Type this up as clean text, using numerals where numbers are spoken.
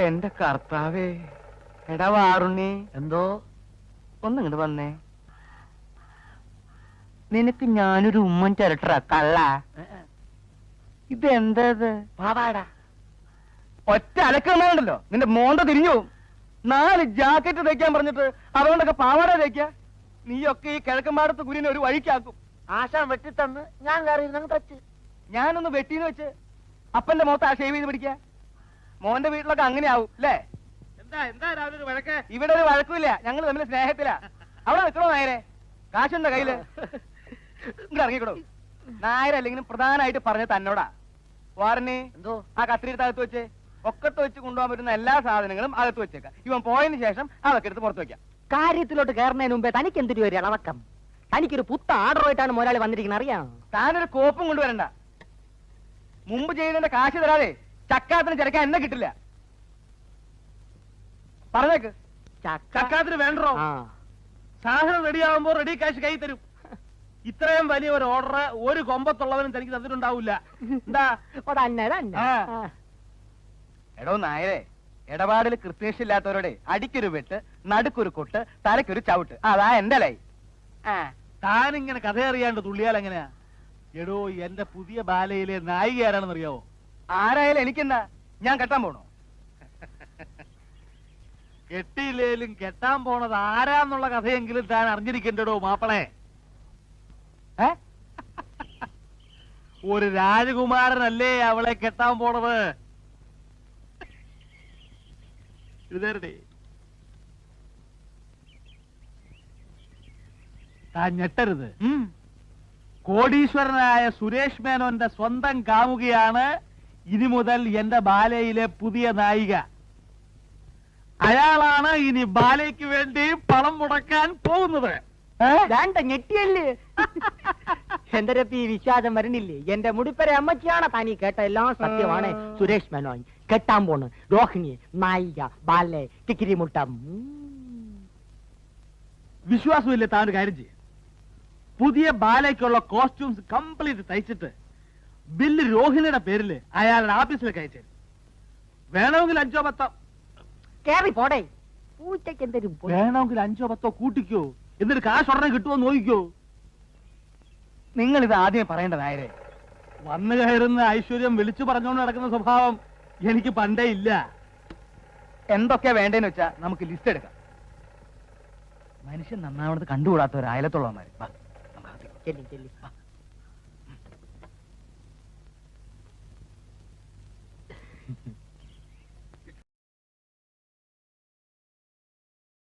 എന്റെ കർത്താവേ, എടാ വാറുണ്ണി, എന്തോ ഒന്നിങ്ങോട്ട് വന്നേ. നിനക്ക് ഞാനൊരു ഉമ്മൻ ചിരട്ട കള്ള. ഇതെന്തത് പാവാടാ? ഒറ്റ അലക്കണ്ടല്ലോ, നിന്റെ മോന്ത തിരിഞ്ഞു പോവും. 4 ജാക്കറ്റ് തയ്ക്കാൻ പറഞ്ഞിട്ട് അതുകൊണ്ടൊക്കെ പാവാട തയ്ക്ക. നീയൊക്കെ ഈ കിഴക്കമ്പാടത്ത് കുരിനെ ഒരു വഴിക്കാക്കും. ആശാൻ വെട്ടിത്തന്ന് ഞാൻ കയറി തച്ച്. ഞാനൊന്ന് വെട്ടിന്ന് വെച്ച് അപ്പന്റെ മുഖത്ത് ആ ഷേവ് ചെയ്ത് പിടിക്ക. മോന്റെ വീട്ടിലൊക്കെ അങ്ങനെ ആവും അല്ലേ? എന്താ രാവിലെ ഒരു വഴക്ക്? ഇവിടെ ഒരു വഴക്കില്ല, ഞങ്ങൾ തമ്മിൽ സ്നേഹത്തിലാ. അവിടെ നിൽക്കണോ നായരെ? കാശുണ്ടോ കയ്യില്? ഇങ്ങോട്ട് ഇറങ്ങിക്കണോ. നായരല്ലെങ്കിലും പ്രധാനമായിട്ട് പറഞ്ഞ തന്നോടാ. വാറിന് എന്തോ ആ കത്തിരിയുടെ അകത്ത് വെച്ച് ഒക്കത്ത് വെച്ച് കൊണ്ടുപോകാൻ പറ്റുന്ന എല്ലാ സാധനങ്ങളും അകത്ത് വെച്ചേക്കാം. ഇവൻ പോയതിന് ശേഷം അതൊക്കെ എടുത്ത് പുറത്ത് വെക്കാം. കാര്യത്തിലോട്ട് കയറുന്നതിന് മുമ്പേ തനിക്ക് എന്തൊരു ഒരു ഇളവക്കം? തനിക്കൊരു പുത്ത ആർഡറുമായിട്ടാണ് മുതലാളി വന്നിരിക്കുന്നത്, അറിയാം. താനൊരു കോപ്പും കൊണ്ടുവരണ്ട. മുമ്പ് ചെയ്തതിന്റെ കാശ് തരാതെ ചക്കാത്തിന് ചിരക്കാൻ എന്നെ കിട്ടില്ല. പറഞ്ഞേക്ക്. ചക്കാത്തിന് വേണ്ടോ? സാധനം റെഡിയാവുമ്പോ റെഡി കാശ് കൈ തരും. ഇത്രയും വലിയ ഒരു ഓർഡർ ഒരു കൊമ്പത്തുള്ളവനും തനിക്ക് തന്നിട്ടുണ്ടാവില്ല. എന്താ എടോ നായരെ, ഇടപാടിൽ കൃത്യനിഷ്ഠയില്ലാത്തവരോടെ അടിക്കൊരു വെട്ട്, നടുക്കൊരു കൊട്ട്, തലക്കൊരു ചവിട്ട്. അതാ എന്റെ ലൈ. താനിങ്ങനെ കഥ അറിയാണ്ട് തുള്ളിയാൽ എങ്ങനെയാ? എടോ, എന്റെ പുതിയ ബാലയിലെ നായിക ആരാണെന്ന് അറിയാവോ? ആരായാലും എനിക്കെന്താ, ഞാൻ കെട്ടാൻ പോണോ? കെട്ടിയില്ലേലും കെട്ടാൻ പോണത് ആരാന്നുള്ള കഥയെങ്കിലും താൻ അറിഞ്ഞിരിക്കണ്ടോ മാപ്പിളെ. ഒരു രാജകുമാരനല്ലേ അവളെ കെട്ടാൻ പോണത്. എഴുതേരടേ, താൻ ഞെട്ടരുത്. കോടീശ്വരനായ സുരേഷ് മേനോന്റെ സ്വന്തം കാമുകയാണ് ഇനി മുതൽ എന്റെ ബാലയിലെ പുതിയ നായിക. അയാളാണ് ഇനി ബാലയ്ക്ക് വേണ്ടി പണം മുടക്കാൻ പോകുന്നത്. ഞെട്ടിയല്ലേ? എന്റെ രപ്പി വിശ്വാസം വരുന്നില്ലേ? എന്റെ മുടിപ്പര അമ്മച്ചിയാണ് താനീ കേട്ട എല്ലാം സത്യമാണ്. സുരേഷ് മേനോൻ കെട്ടാൻ പോണ് രോഹിണി നായിക ബാലെ കിക്കിരി മുട്ടം. വിശ്വാസമില്ലേ? താൻ ഒരു കാര്യം ചെയ്യും, പുതിയ ബാലയ്ക്കുള്ള കോസ്റ്റ്യൂംസ് കംപ്ലീറ്റ് തയ്ച്ചിട്ട് ബില്ല് രോഹിണിയുടെ പേരിൽ അയാളുടെ ആഫീസിലേക്ക് അയച്ചു. വേണമെങ്കിൽ 5 or 10 കേറി പോടേ. പൂച്ചയ്ക്ക് എന്തൊരു വേണമെങ്കിൽ 5 or 10 കൂട്ടിക്കോ, എന്നിട്ട് കാശ് ഉടനെ കിട്ടുമോ നോക്കിക്കോ. നിങ്ങൾ ഇത് ആദ്യമേ പറയേണ്ട നായരെ. വന്നു കയറുന്ന ഐശ്വര്യം വിളിച്ചു പറഞ്ഞുകൊണ്ട് നടക്കുന്ന സ്വഭാവം എനിക്ക് പണ്ടേ ഇല്ല. എന്തൊക്കെയാ വേണ്ടേന്ന് വെച്ചാ നമുക്ക് ലിസ്റ്റ് എടുക്കാം. മനുഷ്യൻ നന്നാവണത് കണ്ടുകൂടാത്തവർ അയലത്തുള്ളവന്മാര്. ചെല്ലി ചെല്ലി.